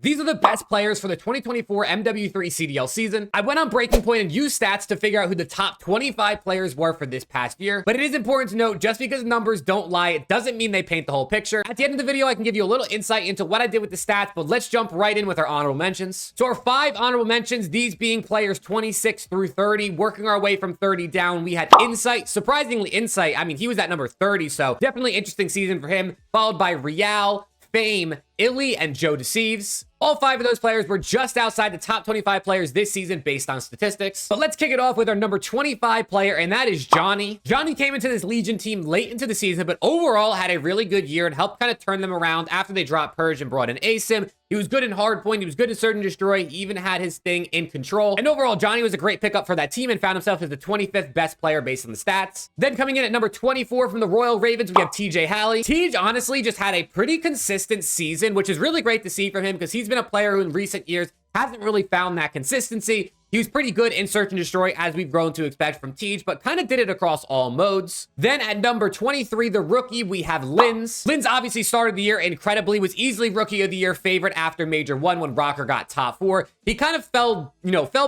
These are the best players for the 2024 MW3 CDL season. I went on Breaking Point and used stats to figure out who the top 25 players were for this past year. But it is important to note, just because numbers don't lie, it doesn't mean they paint the whole picture. At the end of the video, I can give you a little insight into what I did with the stats, but let's jump right in with our honorable mentions. So our 5 honorable mentions, these being players 26 through 30, working our way from 30 down, we had Insight. Surprisingly, Insight, I mean, he was at number 30, so definitely interesting season for him, followed by Real, Fame, Illy, and Joe Deceives. All 5 of those players were just outside the top 25 players this season based on statistics. But let's kick it off with our number 25 player, and that is Johnny. Johnny came into this Legion team late into the season, but overall had a really good year and helped kind of turn them around after they dropped Purge and brought in ASIM. He was good in Hardpoint, he was good in Search and Destroy, he even had his thing in Control. And overall, Johnny was a great pickup for that team and found himself as the 25th best player based on the stats. Then coming in at number 24 from the Royal Ravens, we have TJ Halley. TJ honestly just had a pretty consistent season, which is really great to see from him because he's been a player who in recent years hasn't really found that consistency. He was pretty good in Search and Destroy, as we've grown to expect from Tej, but kind of did it across all modes. Then at number 23, the rookie, we have Linz. Linz obviously started the year incredibly, was easily Rookie of the Year favorite after Major 1 when Rocker got top 4. He kind of fell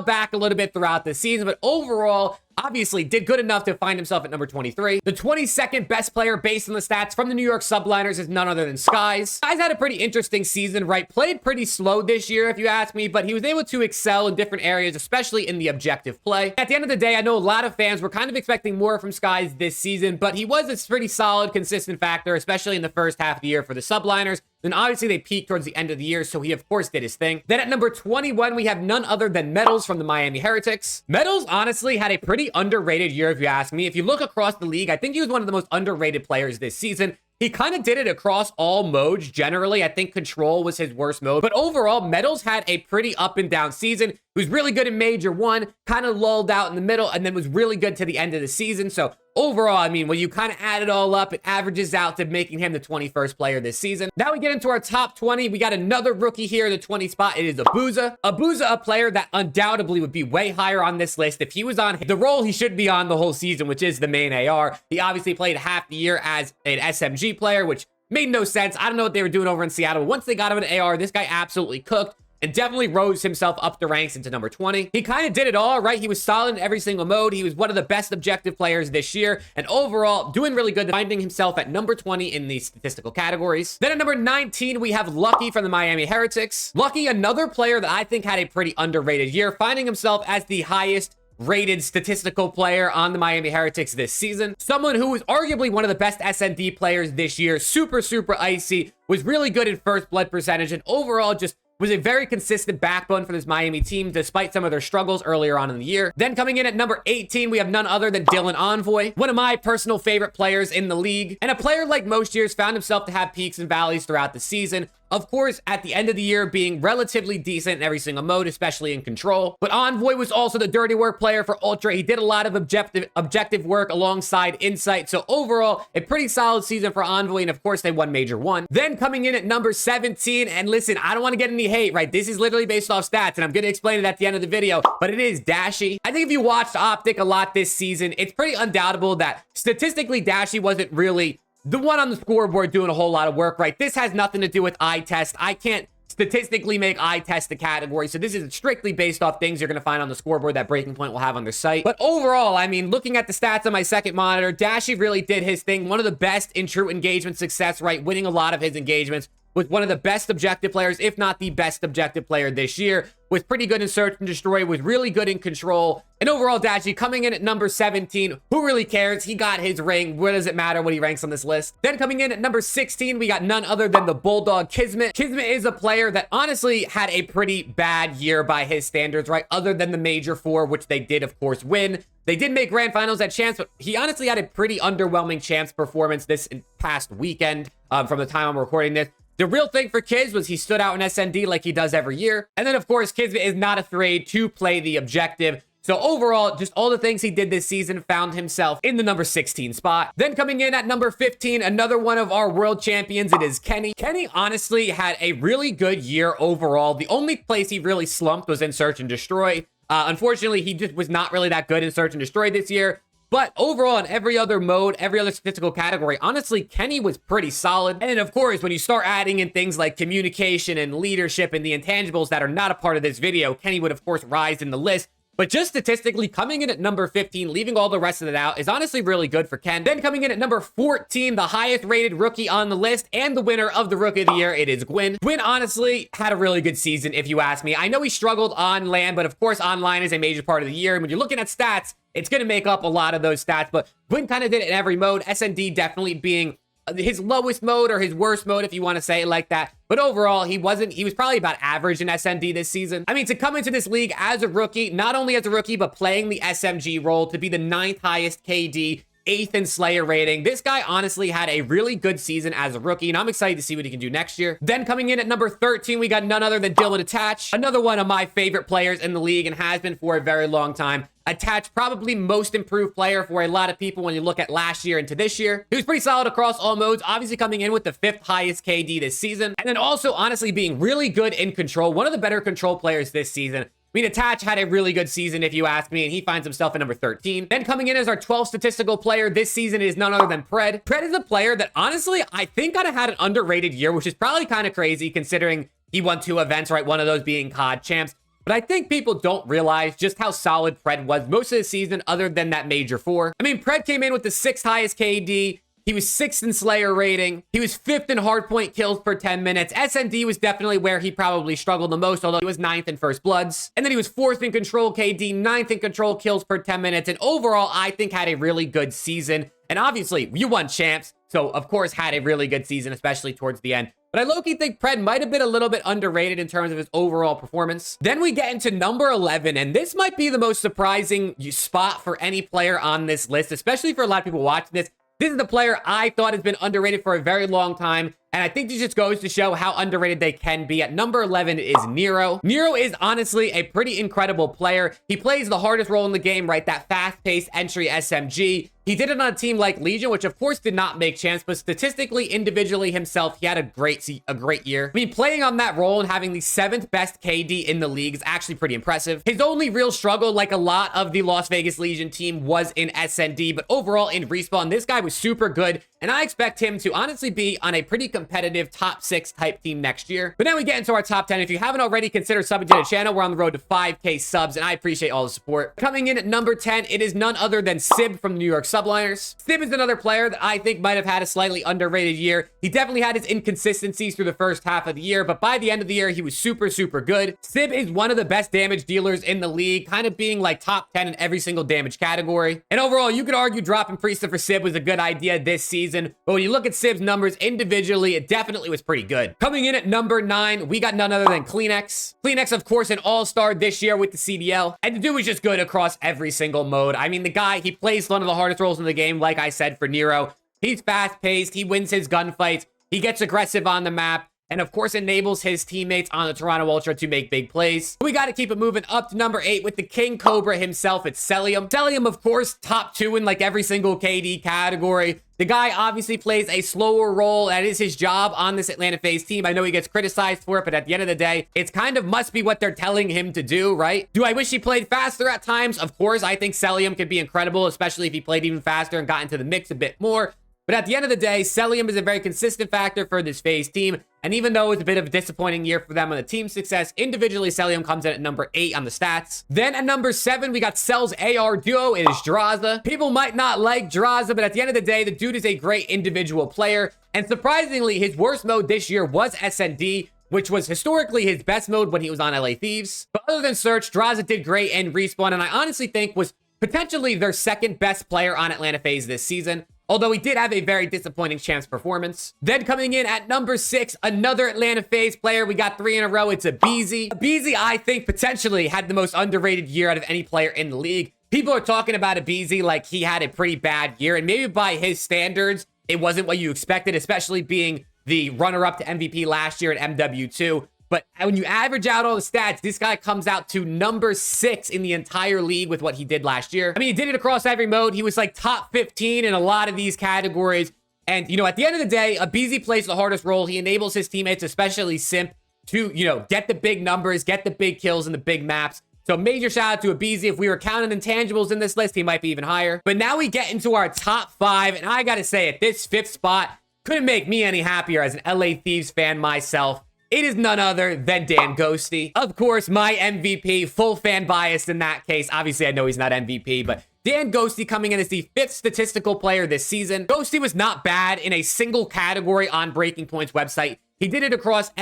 back a little bit throughout the season, but overall, obviously did good enough to find himself at number 23. The 22nd best player based on the stats from the New York Subliners is none other than Skies. Skies had a pretty interesting season, right? Played pretty slow this year, if you ask me, but he was able to excel in different areas, especially in the objective play. At the end of the day, I know a lot of fans were kind of expecting more from Skies this season, but he was a pretty solid, consistent factor, especially in the first half of the year for the Subliners. Then obviously they peaked towards the end of the year, so he of course did his thing. Then at number 21, we have none other than Metals from the Miami Heretics. Metals honestly had a pretty underrated year, if you ask me. If you look across the league, I think he was one of the most underrated players this season. He kind of did it across all modes generally. I think Control was his worst mode. But overall, Metals had a pretty up and down season. He was really good in Major 1, kind of lulled out in the middle, and then was really good to the end of the season. So overall, I mean, when you kind of add it all up, it averages out to making him the 21st player this season. Now we get into our top 20. We got another rookie here in the 20 spot. It is Abuza. Abuza, a player that undoubtedly would be way higher on this list if he was on the role he should be on the whole season, which is the main AR. He obviously played half the year as an SMG player, which made no sense. I don't know what they were doing over in Seattle. But once they got him an AR, this guy absolutely cooked and definitely rose himself up the ranks into number 20. He kind of did it all, right? He was solid in every single mode. He was one of the best objective players this year, and overall doing really good, finding himself at number 20 in the statistical categories. Then at number 19, we have Lucky from the Miami Heretics. Lucky, another player that I think had a pretty underrated year, finding himself as the highest rated statistical player on the Miami Heretics this season. Someone who was arguably one of the best SND players this year, super icy, was really good in first blood percentage, and overall just was a very consistent backbone for this Miami team, despite some of their struggles earlier on in the year. Then coming in at number 18, we have none other than Dylan Envoy, one of my personal favorite players in the league, and a player like most years found himself to have peaks and valleys throughout the season. Of course, at the end of the year, being relatively decent in every single mode, especially in Control. But Envoy was also the dirty work player for Ultra. He did a lot of objective work alongside Insight. So overall, a pretty solid season for Envoy. And of course, they won Major 1. Then coming in at number 17, and listen, I don't want to get any hate, right? This is literally based off stats, and I'm going to explain it at the end of the video, but it is Dashy. I think if you watched OPTIC a lot this season, it's pretty undoubtable that statistically, Dashy wasn't really the one on the scoreboard doing a whole lot of work, right? This has nothing to do with eye test. I can't statistically make eye test the category, so this is strictly based off things you're going to find on the scoreboard that Breaking Point will have on their site. But overall, I mean, looking at the stats on my second monitor, Dashy really did his thing. One of the best in true engagement success, right? Winning a lot of his engagements. Was one of the best objective players, if not the best objective player this year. Was pretty good in Search and Destroy, was really good in Control. And overall, Dashy coming in at number 17. Who really cares? He got his ring. What does it matter what he ranks on this list? Then coming in at number 16, we got none other than the Bulldog Kismet. Kismet is a player that honestly had a pretty bad year by his standards, right? Other than the Major 4, which they did, of course, win. They did make grand finals at Champs, but he honestly had a pretty underwhelming Champs performance this past weekend from the time I'm recording this. The real thing for Kiz was he stood out in SND like he does every year. And then, of course, Kismet is not afraid to play the objective. So overall, just all the things he did this season found himself in the number 16 spot. Then coming in at number 15, another one of our world champions, it is Kenny. Kenny honestly had a really good year overall. The only place he really slumped was in Search and Destroy. Unfortunately, he just was not really that good in Search and Destroy this year. But overall, in every other mode, every other statistical category, honestly, Kenny was pretty solid. And then, of course, when you start adding in things like communication and leadership and the intangibles that are not a part of this video, Kenny would, of course, rise in the list. But just statistically, coming in at number 15, leaving all the rest of it out, is honestly really good for Ken. Then coming in at number 14, the highest rated rookie on the list and the winner of the Rookie of the Year, it is Gwyn. Gwyn honestly had a really good season, if you ask me. I know he struggled on land, but of course online is a major part of the year. And when you're looking at stats, it's going to make up a lot of those stats. But Gwyn kind of did it in every mode, SND definitely being his lowest mode or his worst mode, if you want to say it like that. But overall, he was probably about average in SND this season. I mean, to come into this league as a rookie, not only as a rookie, but playing the SMG role, to be the 9th highest KD, 8th in Slayer rating. This guy honestly had a really good season as a rookie, and I'm excited to see what he can do next year. Then coming in at number 13, we got none other than Dylan Attach, another one of my favorite players in the league and has been for a very long time. Attach, probably most improved player for a lot of people when you look at last year into this year. He was pretty solid across all modes, obviously coming in with the 5th highest KD this season. And then also honestly being really good in control, one of the better control players this season. I mean, Attach had a really good season, if you ask me, and he finds himself at number 13. Then coming in as our 12th statistical player this season is none other than Pred. Pred is a player that, honestly, I think kind of had an underrated year, which is probably kind of crazy considering he won 2 events, right? One of those being COD champs. But I think people don't realize just how solid Pred was most of the season other than that major 4. I mean, Pred came in with the 6th highest KD. He was 6th in Slayer rating. He was 5th in hardpoint kills per 10 minutes. SND was definitely where he probably struggled the most, although he was 9th in First Bloods. And then he was 4th in control KD, 9th in control kills per 10 minutes. And overall, I think had a really good season. And obviously, you won champs. So, of course, had a really good season, especially towards the end. But I low-key think Pred might have been a little bit underrated in terms of his overall performance. Then we get into number 11, and this might be the most surprising spot for any player on this list, especially for a lot of people watching this. This is the player I thought has been underrated for a very long time, and I think this just goes to show how underrated they can be. At number 11 is Nero. Nero is honestly a pretty incredible player. He plays the hardest role in the game, right? That fast-paced entry SMG. He did it on a team like Legion, which of course did not make champs, but statistically, individually himself, he had a great year. I mean, playing on that role and having the 7th best KD in the league is actually pretty impressive. His only real struggle, like a lot of the Las Vegas Legion team, was in SND, but overall in Respawn, this guy was super good, and I expect him to honestly be on a pretty competitive top 6 type team next year. But now we get into our top 10. If you haven't already, consider subbing to the channel. We're on the road to 5K subs, and I appreciate all the support. Coming in at number 10, it is none other than Sib from the New York Subliners. Sib is another player that I think might have had a slightly underrated year. He definitely had his inconsistencies through the first half of the year, but by the end of the year, he was super, super good. Sib is one of the best damage dealers in the league, kind of being like top 10 in every single damage category. And overall, you could argue dropping Priesta for Sib was a good idea this season, but when you look at Sib's numbers individually, it definitely was pretty good. Coming in at number 9, we got none other than Kleenex. Kleenex, of course, an all-star this year with the CDL, and the dude was just good across every single mode. I mean, the guy, he plays one of the hardest roles in the game, like I said, for Nero. He's fast-paced, he wins his gunfights, he gets aggressive on the map, and of course enables his teammates on the Toronto Ultra to make big plays. We got to keep it moving up to number 8 with the King Cobra himself. It's Celium. Celium, of course, top 2 in like every single KD category. The guy obviously plays a slower role. That is his job on this Atlanta FaZe team. I know he gets criticized for it, but at the end of the day, it's kind of must be what they're telling him to do, right? Do I wish he played faster at times? Of course, I think Celium could be incredible, especially if he played even faster and got into the mix a bit more. But at the end of the day, Celium is a very consistent factor for this FaZe team. And even though it's a bit of a disappointing year for them on the team success, individually, Celium comes in at number 8 on the stats. Then at number 7, we got Cell's AR duo. It is Draza. People might not like Draza, but at the end of the day, the dude is a great individual player. And surprisingly, his worst mode this year was SND, which was historically his best mode when he was on LA Thieves. But other than Search, Draza did great in Respawn, and I honestly think was potentially their 2nd best player on Atlanta FaZe this season, although he did have a very disappointing champs performance. Then coming in at number 6, another Atlanta FaZe player. We got 3 in a row. It's aBeZy. aBeZy, I think, potentially had the most underrated year out of any player in the league. People are talking about aBeZy like he had a pretty bad year, and maybe by his standards, it wasn't what you expected, especially being the runner-up to MVP last year at MW2. But when you average out all the stats, this guy comes out to number 6 in the entire league with what he did last year. I mean, he did it across every mode. He was like top 15 in a lot of these categories. And, you know, at the end of the day, aBeZy plays the hardest role. He enables his teammates, especially Simp, to, you know, get the big numbers, get the big kills and the big maps. So major shout out to Abizi. If we were counting intangibles in this list, he might be even higher. But now we get into our top 5, and I gotta say, at this 5th spot, couldn't make me any happier as an LA Thieves fan myself. It is none other than Dan Ghosty. Of course, my MVP, full fan bias in that case. Obviously, I know he's not MVP, but Dan Ghosty coming in as the 5th statistical player this season. Ghosty was not bad in a single category on Breaking Point's website. He did it across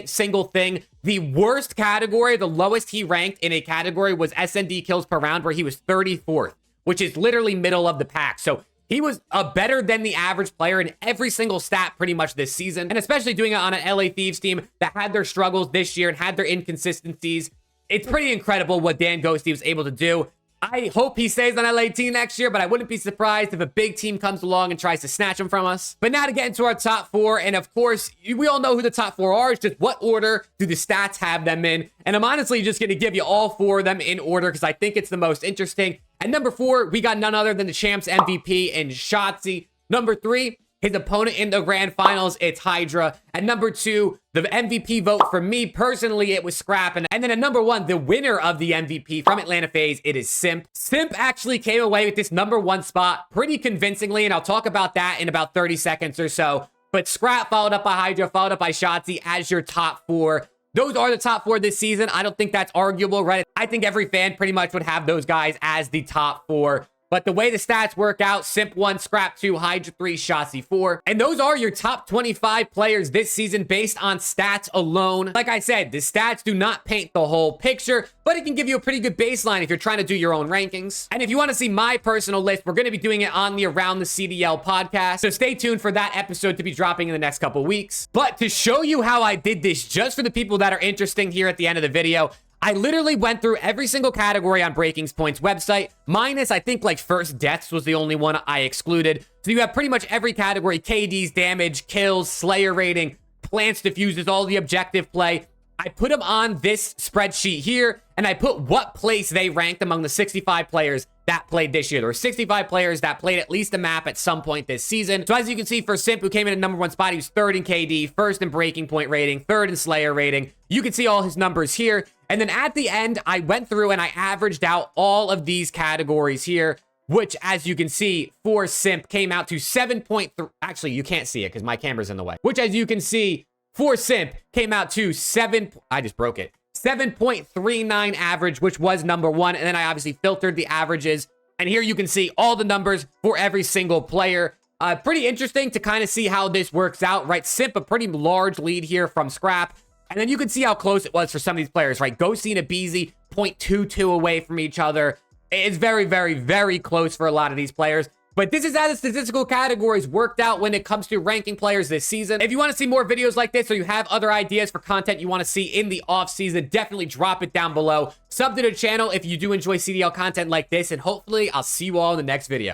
single thing. The worst category, the lowest he ranked in a category was SND kills per round, where he was 34th, which is literally middle of the pack. So he was a better than the average player in every single stat pretty much this season, and especially doing it on an LA Thieves team that had their struggles this year and had their inconsistencies. It's pretty incredible what Dan Ghosty was able to do. I hope he stays on LA team next year, but I wouldn't be surprised if a big team comes along and tries to snatch him from us. But now to get into our top 4, and of course, we all know who the top 4 are. It's just what order do the stats have them in? And I'm honestly just going to give you all 4 of them in order because I think it's the most interesting. At number 4, we got none other than the champs MVP in Shotzi. Number 3, his opponent in the grand finals, it's Hydra. At number 2, the MVP vote for me personally, it was Scrap. And then at number 1, the winner of the MVP from Atlanta FaZe, it is Simp. Simp actually came away with this number 1 spot pretty convincingly, and I'll talk about that in about 30 seconds or so. But Scrap followed up by Hydra, followed up by Shotzi as your top 4. Those are the top 4 this season. I don't think that's arguable, right? I think every fan pretty much would have those guys as the top 4. But the way the stats work out, Simp 1, Scrap 2, Hydra 3, Shotzi 4. And those are your top 25 players this season based on stats alone. Like I said, the stats do not paint the whole picture, but it can give you a pretty good baseline if you're trying to do your own rankings. And if you want to see my personal list, we're going to be doing it on the Around the CDL podcast. So stay tuned for that episode to be dropping in the next couple weeks. But to show you how I did this, just for the people that are interested here at the end of the video, I literally went through every single category on Breaking Point's website, minus I think like first deaths was the only one I excluded. So you have pretty much every category: KDs, damage, kills, Slayer rating, plants, diffuses, all the objective play. I put them on this spreadsheet here, and I put what place they ranked among the 65 players that played this year. There were 65 players that played at least a map at some point this season. So as you can see, for Simp, who came in at number 1 spot, he was 3rd in KD, 1st in Breaking Point rating, 3rd in Slayer rating. You can see all his numbers here. And then at the end, I went through and I averaged out all of these categories here, which, as you can see, for Simp came out to 7.3. Actually, you can't see it because my camera's in the way. Which, as you can see, for Simp came out to 7.39 average, which was number 1. And then I obviously filtered the averages. And here you can see all the numbers for every single player. Pretty interesting to kind of see how this works out, right? Simp, a pretty large lead here from Scrap. And then you can see how close it was for some of these players, right? Ghosty and Abizi, 0.22 away from each other. It's very, very, very close for a lot of these players. But this is how the statistical categories worked out when it comes to ranking players this season. If you want to see more videos like this, or you have other ideas for content you want to see in the off season, definitely drop it down below. Sub to the channel if you do enjoy CDL content like this, and hopefully I'll see you all in the next video.